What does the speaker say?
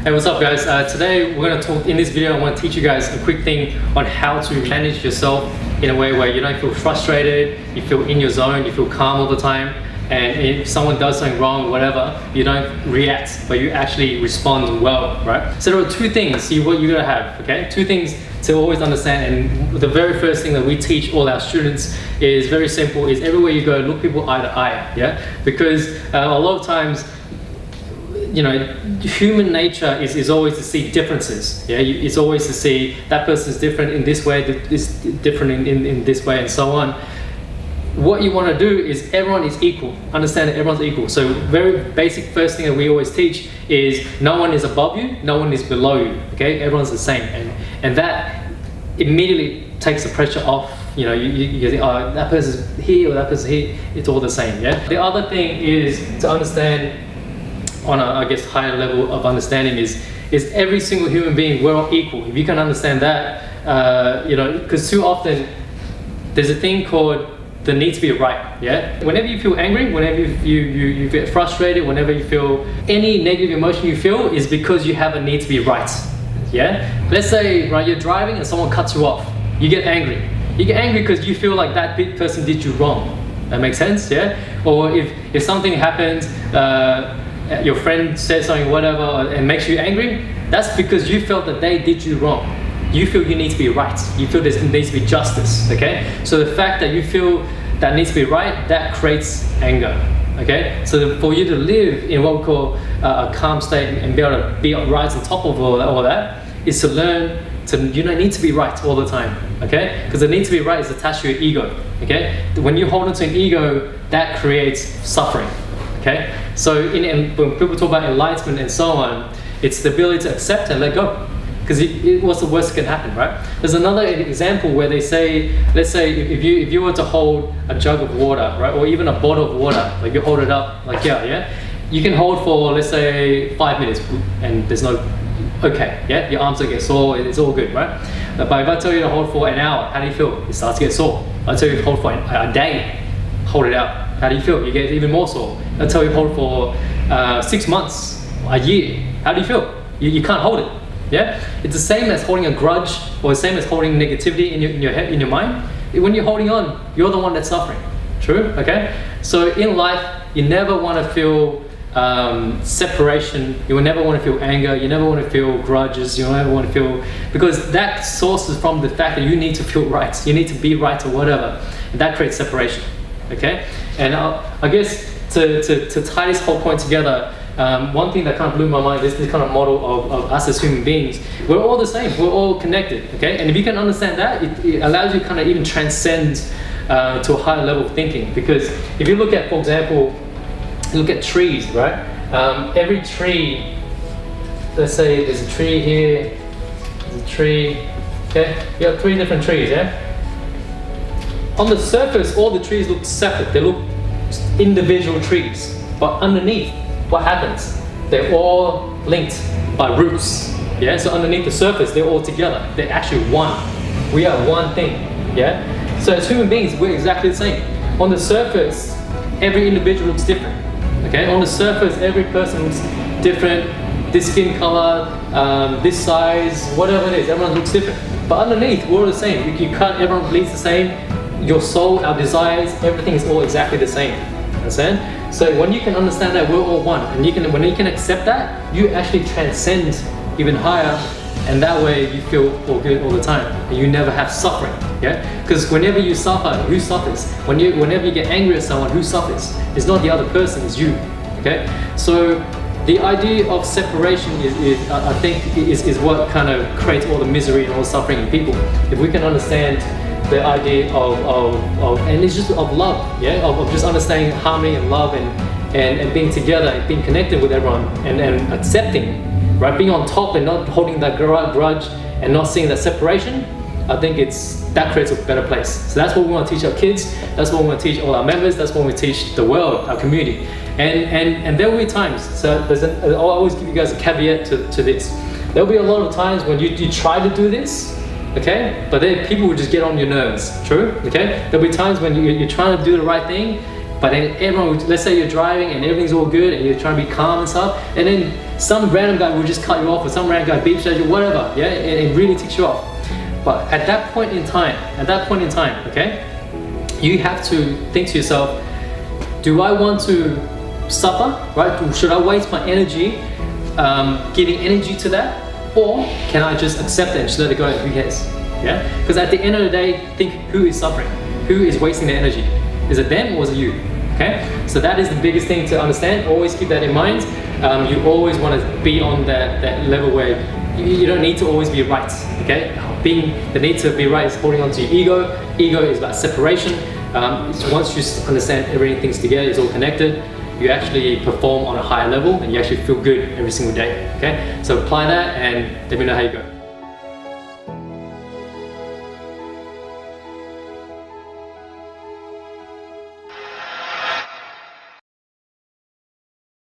Hey, what's up guys? Today we're going to talk, in this video I want to teach you guys a quick thing on how to manage yourself in a way where you don't feel frustrated, you feel in your zone, you feel calm all the time, and if someone does something wrong, whatever, you don't react, but you actually respond well, right? So there are two things, see what you gotta have, okay? Two things to always understand, and the very first thing that we teach all our students is very simple, is everywhere you go, look people eye to eye, yeah? Because a lot of times, you know, human nature is always to see differences. Yeah, it's always to see that person's different in this way, this different in this way, and so on. What you want to do is everyone is equal. Understand that everyone's equal. So very basic first thing that we always teach is no one is above you, no one is below you. Okay, everyone's the same, and that immediately takes the pressure off. You know, you think, oh, that person's here or that person's here. It's all the same. Yeah. The other thing is to understand, on a, I guess, higher level of understanding, is every single human being, we're all equal. If you can understand that, you know, because too often there's a thing called the need to be right, yeah? Whenever you feel angry, whenever you get frustrated, whenever you feel any negative emotion you feel, is because you have a need to be right, yeah? Let's say, right, you're driving and someone cuts you off. You get angry. You get angry because you feel like that big person did you wrong. That makes sense, yeah? Or if something happens, your friend says something, whatever, and makes you angry, that's because you felt that they did you wrong. You feel you need to be right. You feel there needs to be justice, okay? So the fact that you feel that needs to be right, that creates anger, okay? So for you to live in what we call a calm state and be able to be right on top of all that is to learn to, you don't need to be right all the time, okay? Because the need to be right is attached to your ego, okay? When you hold onto an ego, that creates suffering, okay? So when people talk about enlightenment and so on, it's the ability to accept and let go. Because what's the worst that can happen, right? There's another example where they say, let's say if you were to hold a jug of water, right, or even a bottle of water, like you hold it up, like yeah, you can hold for, let's say, 5 minutes, and there's no, okay, yeah, your arms don't get sore, it's all good, right? But if I tell you to hold for an hour, how do you feel? It starts to get sore. I tell you to hold for a day, hold it out. How do you feel? You get even more sore. I tell you to hold for 6 months, a year. How do you feel? You can't hold it. Yeah, it's the same as holding a grudge, or the same as holding negativity in your head, in your mind. When you're holding on, you're the one that's suffering. True? Okay. So in life, you never want to feel separation. You will never want to feel anger. You never want to feel grudges. You never want to feel, because that sources from the fact that you need to feel right. You need to be right or whatever. And that creates separation. Okay. And I guess to tie this whole point together. One thing that kind of blew my mind is this kind of model of us as human beings. We're all the same, we're all connected, okay? And if you can understand that, it allows you to kind of even transcend to a higher level of thinking. Because if you look at, for example, look at trees, right? Every tree, let's say there's a tree here, there's a tree, okay? You have 3 different trees, yeah? On the surface, all the trees look separate, they look individual trees, but underneath, what happens? They're all linked by roots. Yeah, so underneath the surface, they're all together. They're actually one. We are one thing. Yeah. So as human beings, we're exactly the same. On the surface, every individual looks different. Okay. On the surface, every person looks different. This skin color, this size, whatever it is, everyone looks different. But underneath, we're all the same. You can't. Everyone bleeds the same. Your soul, our desires, everything is all exactly the same. Understand? So when you can understand that we're all one, and when you can accept that, you actually transcend even higher, and that way you feel all good all the time, and you never have suffering. Yeah, because whenever you suffer, who suffers? Whenever you get angry at someone, who suffers? It's not the other person, it's you. Okay, so the idea of separation I think is what kind of creates all the misery and all the suffering in people. If we can understand the idea of and it's just of love, yeah, of just understanding harmony and love and being together and being connected with everyone and accepting, right, being on top and not holding that grudge and not seeing that separation. I think that creates a better place. So that's what we want to teach our kids, that's what we want to teach all our members, that's what we teach the world, our community. And there will be times, so I'll always give you guys a caveat to this. There will be a lot of times when you try to do this, okay, but then people will just get on your nerves. True? Okay, there'll be times when you're trying to do the right thing But then everyone, let's say you're driving and everything's all good and you're trying to be calm and stuff, and then some random guy will just cut you off, or some random guy beeps at you, whatever, yeah, and it really ticks you off. But at that point in time, okay, you have to think to yourself, do I want to suffer, right? Should I waste my energy giving energy to that? Or can I just accept it and just let it go and who cares? Yeah? Because at the end of the day, think who is suffering? Who is wasting their energy? Is it them or is it you? Okay? So that is the biggest thing to understand. Always keep that in mind. You always want to be on that level where you don't need to always be right. Okay? The need to be right is holding on to your ego. Ego is about separation. So once you understand everything's together, it's all connected, you actually perform on a higher level and you actually feel good every single day. Okay? So apply that and let me know how you go.